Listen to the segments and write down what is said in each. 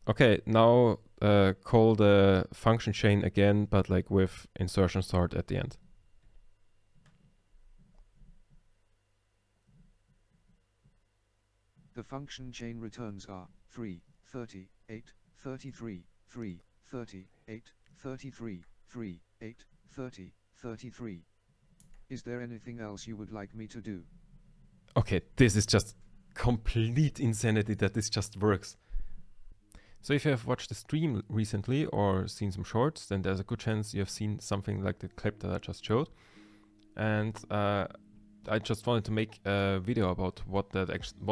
Okay, now call the function chain again, but like with insertion start at the end. The function chain returns are 3, 30, 8, 33, 3, 30, 8, 33, 3, 8, 30, 33. Is there anything else you would like me to do? Okay, this is just complete insanity that this just works. So if you have watched the stream recently or seen some shorts, then there's a good chance you have seen something like the clip that I just showed. And I just wanted to make a video about what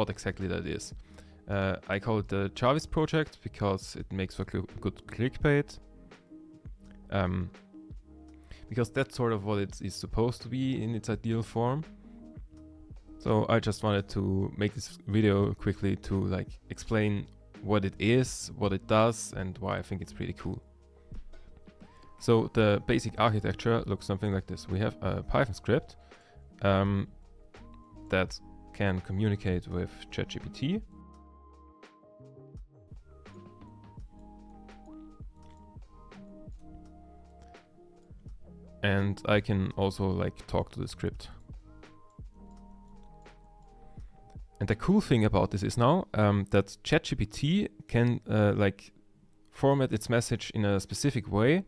exactly that is. I call it the Jarvis project because it makes for good clickbait. Because that's sort of what it is supposed to be in its ideal form. So I just wanted to make this video quickly to like explain what it is, what it does, and why I think it's pretty cool. So the basic architecture looks something like this. We have a Python script that can communicate with ChatGPT. And I can also like talk to the script. And the cool thing about this is now that ChatGPT can like format its message in a specific way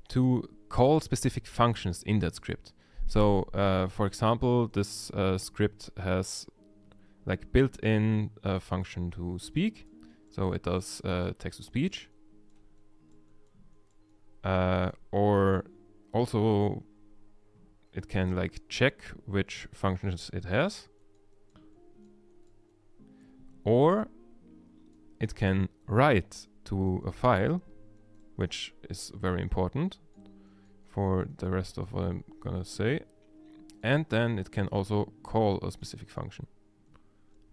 to call specific functions in that script. So for example, this script has like built-in function to speak. So it does text-to-speech. Or also it can like check which functions it has. Or it can write to a file, which is very important for the rest of what I'm gonna say. And then it can also call a specific function.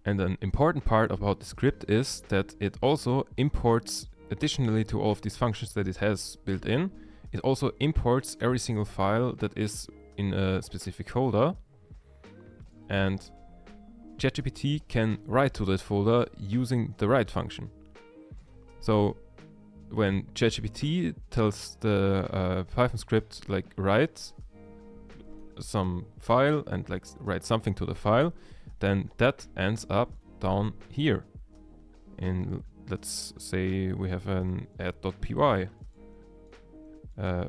And an important part about the script is that it also imports, additionally to all of these functions that it has built in, it also imports every single file that is in a specific folder. And ChatGPT can write to that folder using the write function. So when ChatGPT tells the Python script like write some file and like write something to the file, then that ends up down here. In, let's say we have an add.py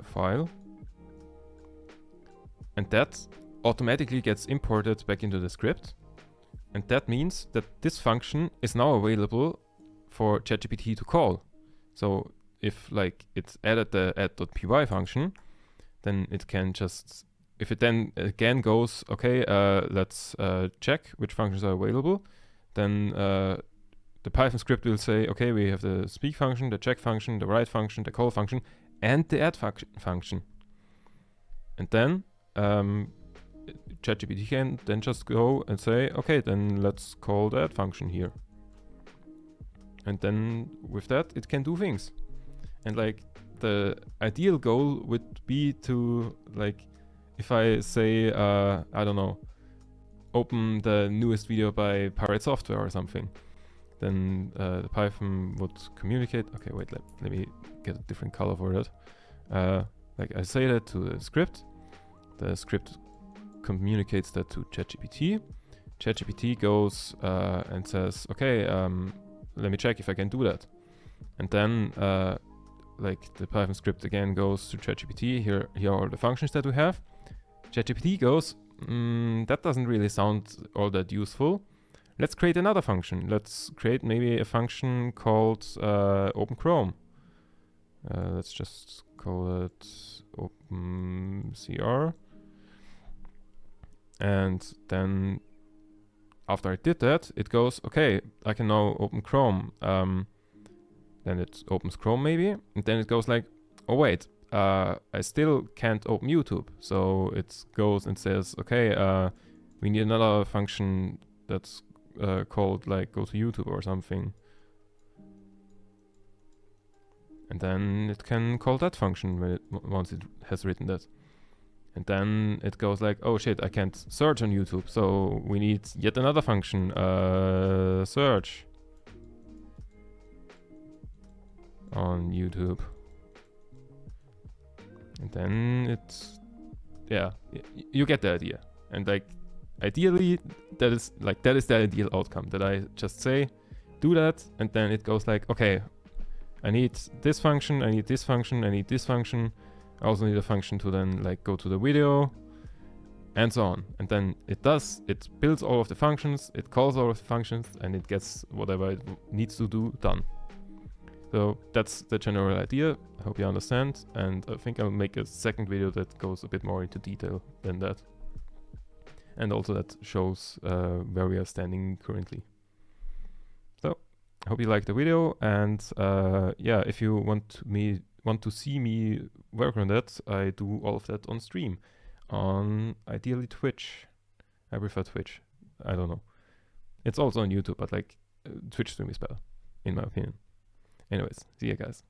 file, and that automatically gets imported back into the script. And that means that this function is now available for ChatGPT to call. So if like it's added the add.py function, then it can just, if it then again goes, okay, let's check which functions are available, then the Python script will say, okay, we have the speak function, the check function, the write function, the call function, and the add function. And then ChatGPT can then just go and say, okay, then let's call the add function here. And then with that, it can do things. And like the ideal goal would be to like, if I say, I don't know, open the newest video by Pirate Software or something, then the Python would communicate. Okay, wait, let me get a different color for that. Like I say that to the script communicates that to ChatGPT. ChatGPT goes and says, okay, let me check if I can do that. And then like the Python script again goes to ChatGPT. Here are all the functions that we have. ChatGPT goes, that doesn't really sound all that useful. Let's create another function. Let's create maybe a function called OpenChrome. Let's just call it OpenCR. And then after I did that, it goes, okay, I can now open Chrome. Then it opens Chrome maybe. And then it goes like, oh wait, I still can't open YouTube. So it goes and says, okay, we need another function that's called like go to YouTube or something. And then it can call that function when once it has written that. And then it goes like, oh shit, I can't search on YouTube, so we need yet another function, search. on YouTube. And then it's, yeah, you get the idea. And like, ideally, that is the ideal outcome, that I just say, do that, and then it goes like, okay, I need this function, I need this function, I need this function. I also need a function to then like go to the video, and so on. And then it builds all of the functions, it calls all of the functions, and it gets whatever it needs to do done. So that's the general idea. I hope you understand, and I think I'll make a second video that goes a bit more into detail than that. And also that shows where we are standing currently. So I hope you liked the video, and yeah, if you want to see me work on that, I do all of that on stream, on ideally Twitch. I prefer Twitch. I don't know. It's also on YouTube, but like Twitch stream is better, in my opinion. Anyways, see you guys.